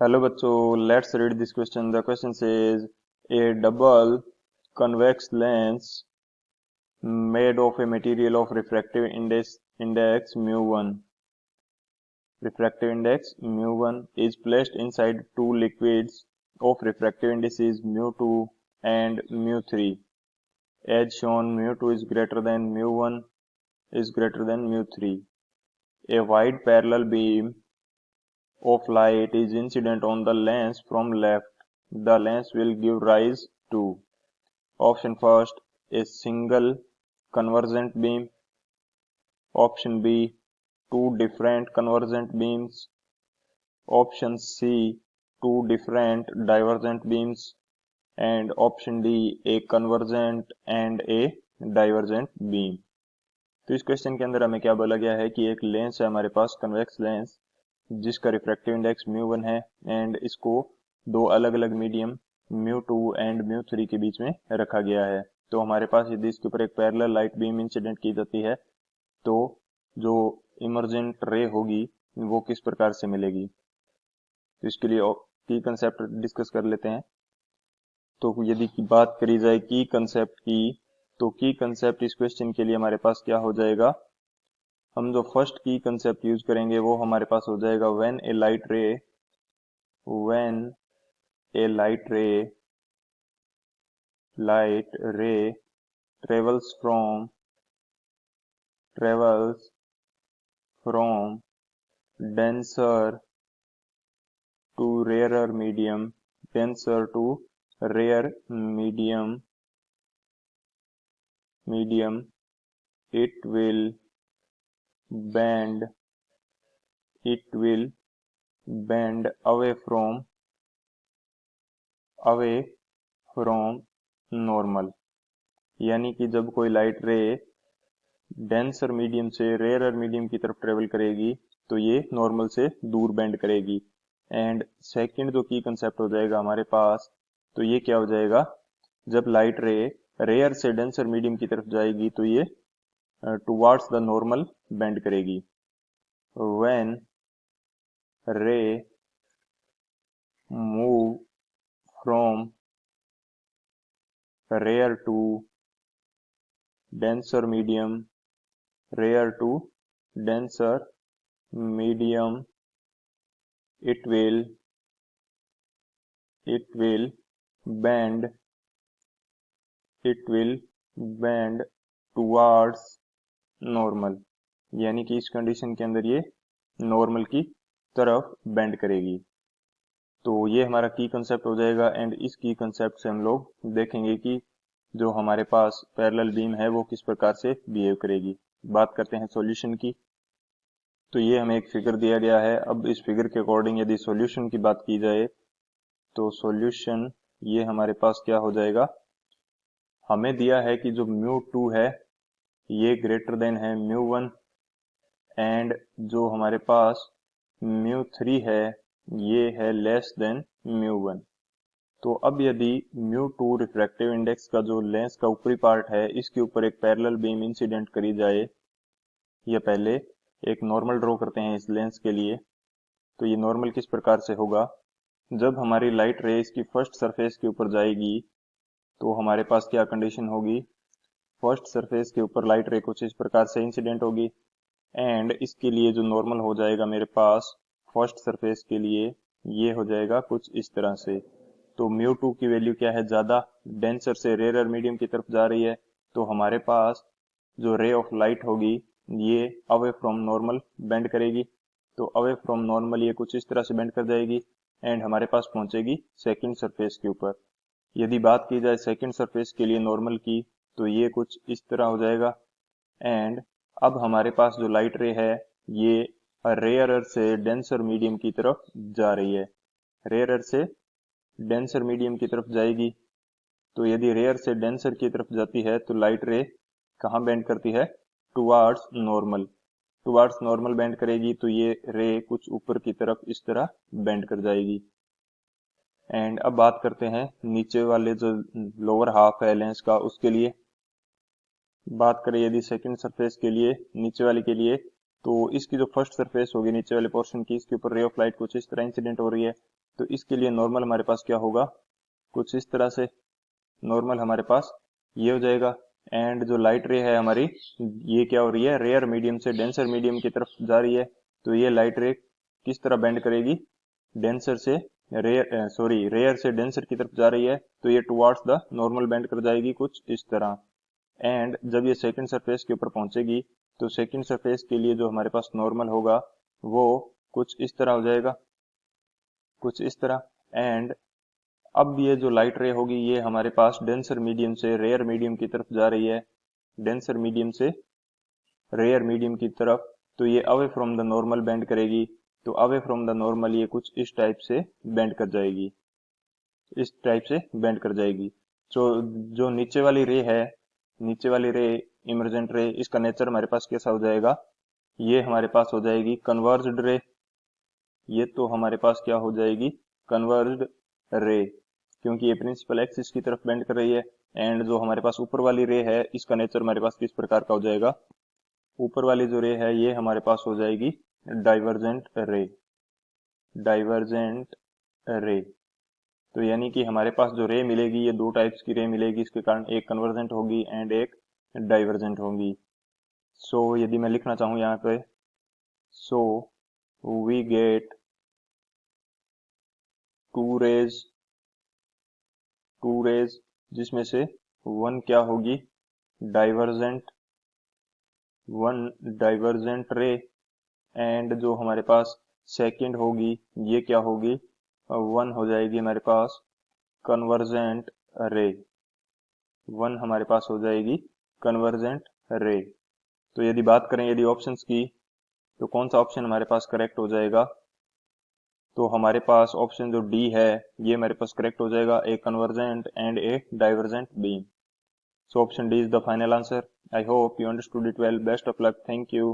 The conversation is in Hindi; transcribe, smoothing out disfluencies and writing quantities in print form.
हेलो बच्चों, let's read this question. The question says A double convex lens made of a material of refractive index mu1 is placed inside two liquids of refractive indices mu2 and mu3. As shown, mu2 is greater than mu1 is greater than mu3. A wide parallel beam of light is incident on the lens from left. The lens will give rise to: option first, a single convergent beam; option B, two different convergent beams; option C, two different divergent beams; and option D, a convergent and a divergent beam। तो इस क्वेश्चन के अंदर हमें क्या बोला गया है कि एक लेंस है हमारे पास, कन्वेक्स लेंस, जिसका रिफ्रैक्टिव इंडेक्स म्यू1 है एंड इसको दो अलग अलग मीडियम म्यू2 एंड म्यू3 के बीच में रखा गया है। तो हमारे पास यदि इसके ऊपर एक पैरेलल लाइट बीम इंसिडेंट की जाती है तो जो इमर्जेंट रे होगी वो किस प्रकार से मिलेगी। तो इसके लिए की कंसेप्ट डिस्कस कर लेते हैं। तो यदि की बात करी जाए की कंसेप्ट की, तो की कंसेप्ट इस क्वेश्चन के लिए हमारे पास क्या हो जाएगा। हम जो फर्स्ट की कंसेप्ट यूज करेंगे वो हमारे पास हो जाएगा व्हेन ए लाइट रे travels from denser to rarer medium, it will bend away from normal। यानी कि जब कोई लाइट रे डेंसर मीडियम से रेयर मीडियम की तरफ ट्रेवल करेगी तो ये नॉर्मल से दूर बेंड करेगी। एंड सेकंड जो की कंसेप्ट हो जाएगा हमारे पास, तो ये क्या हो जाएगा, जब लाइट रे रेयर से डेंसर मीडियम की तरफ जाएगी तो ये टुवार्ड्स द नॉर्मल बेंड करेगी। When ray move from rarer to denser medium, it will bend towards normal। यानी कि इस कंडीशन के अंदर ये नॉर्मल की तरफ बेंड करेगी। तो ये हमारा की कंसेप्ट हो जाएगा एंड इस की कंसेप्ट से हम लोग देखेंगे कि जो हमारे पास पैरेलल बीम है वो किस प्रकार से बिहेव करेगी। बात करते हैं सॉल्यूशन की। तो ये हमें एक फिगर दिया गया है। अब इस फिगर के अकॉर्डिंग यदि सॉल्यूशन की बात की जाए तो सॉल्यूशन ये हमारे पास क्या हो जाएगा, हमें दिया है कि जो म्यू2 है ये ग्रेटर देन है म्यू1 एंड जो हमारे पास म्यू3 है ये है लेस देन म्यू1। तो अब यदि म्यू2 रिफ्रैक्टिव इंडेक्स का जो लेंस का ऊपरी पार्ट है इसके ऊपर एक पैरेलल बीम इंसिडेंट करी जाए, या पहले एक नॉर्मल ड्रॉ करते हैं इस लेंस के लिए। तो ये नॉर्मल किस प्रकार से होगा, जब हमारी लाइट रे इसकी फर्स्ट सरफेस के ऊपर जाएगी तो हमारे पास क्या कंडीशन होगी, फर्स्ट सरफेस के ऊपर लाइट रे कुछ इस प्रकार से इंसिडेंट होगी एंड इसके लिए जो नॉर्मल हो जाएगा मेरे पास फर्स्ट सरफेस के लिए ये हो जाएगा कुछ इस तरह से। तो म्यू2 की वैल्यू क्या है, ज्यादा डेंसर से रेयर मीडियम की तरफ जा रही है, तो हमारे पास जो रे ऑफ लाइट होगी ये अवे फ्रॉम नॉर्मल बेंड करेगी। तो अवे फ्रॉम नॉर्मल ये कुछ इस तरह से बेंड कर जाएगी एंड हमारे पास पहुंचेगी सेकंड सरफेस के ऊपर। यदि बात की जाए सेकंड सरफेस के लिए नॉर्मल की, तो ये कुछ इस तरह हो जाएगा एंड अब हमारे पास जो लाइट रे है ये रेयरर से डेंसर मीडियम की तरफ जा रही है। रेयरर से डेंसर मीडियम की तरफ जाएगी, तो यदि रेयर से डेंसर की तरफ जाती है तो लाइट रे कहाँ बेंड करती है, टुवार्ड्स नॉर्मल बेंड करेगी। तो ये रे कुछ ऊपर की तरफ इस तरह बेंड कर जाएगी। एंड अब बात करते हैं नीचे वाले जो लोअर हाफ है लेंस का, उसके लिए बात करें यदि सेकंड सरफेस के लिए, नीचे वाले के लिए, तो इसकी जो फर्स्ट सरफेस होगी नीचे वाले पोर्शन की, इसके ऊपर रे ऑफ लाइट कुछ इस तरह इंसिडेंट हो रही है तो इसके लिए नॉर्मल हमारे पास क्या होगा, कुछ इस तरह से नॉर्मल हमारे पास ये हो जाएगा। एंड जो लाइट रे है हमारी, ये क्या हो रही है, रेयर मीडियम से डेंसर मीडियम की तरफ जा रही है। तो ये लाइट रे किस तरह बेंड करेगी, डेंसर से रेयर से डेंसर की तरफ जा रही है, तो ये टुवार्ड्स द नॉर्मल बेंड कर जाएगी कुछ इस तरह। एंड जब ये सेकंड सरफेस के ऊपर पहुंचेगी तो सेकंड सरफेस के लिए जो हमारे पास नॉर्मल होगा वो कुछ इस तरह हो जाएगा, कुछ इस तरह। एंड अब ये जो लाइट रे होगी ये हमारे पास डेंसर मीडियम से रेयर मीडियम की तरफ जा रही है, डेंसर मीडियम से रेयर मीडियम की तरफ। तो ये away from the normal bend करेगी। तो अवे फ्रॉम द नॉर्मल ये कुछ इस टाइप से बेंड कर जाएगी, इस टाइप से बेंड कर जाएगी। तो जो नीचे वाली रे है, नीचे वाली रे इमर्जेंट रे, इसका नेचर हमारे पास कैसा हो जाएगा, ये हमारे पास हो जाएगी कन्वर्ज्ड रे। ये तो हमारे पास क्या हो जाएगी, कन्वर्ज्ड रे, क्योंकि ये प्रिंसिपल एक्सिस की तरफ बेंड कर रही है। एंड जो हमारे पास ऊपर वाली रे है इसका नेचर हमारे पास किस प्रकार का हो जाएगा, ऊपर वाली जो रे है ये हमारे पास हो जाएगी डाइवर्जेंट रे, डाइवर्जेंट रे। तो यानी कि हमारे पास जो रे मिलेगी ये दो टाइप्स की रे मिलेगी, इसके कारण एक कन्वर्जेंट होगी एंड एक डाइवर्जेंट होगी। सो यदि मैं लिखना चाहूँ यहाँ पे, so we get two rays जिसमें से वन क्या होगी, divergent, one divergent ray. And जो हमारे पास सेकंड होगी ये क्या होगी, वन हो जाएगी हमारे पास कन्वर्जेंट रे, वन हमारे पास हो जाएगी कन्वर्जेंट रे। तो यदि बात करें यदि ऑप्शंस की, तो कौन सा ऑप्शन हमारे पास करेक्ट हो जाएगा, तो हमारे पास ऑप्शन जो डी है ये हमारे पास करेक्ट हो जाएगा, a convergent and a divergent beam. So option D is the final answer. I hope you understood it well. Best of luck. Thank you.